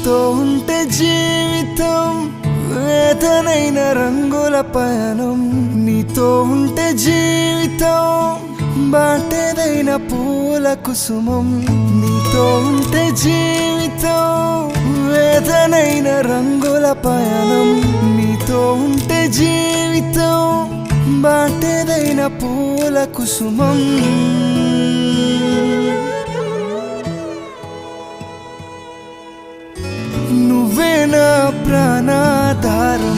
నీతో ఉంటే జీవితం వేదనైన రంగుల పయనం నీతో ఉంటే జీవితం బాటేదైన పూల కుసుమం నీతో ఉంటే జీవితం వేదనైన రంగుల పయనం నీతో ఉంటే జీవితం బాటేదైన పూల కుసుమం నువ్వే నా ప్రాణాధారం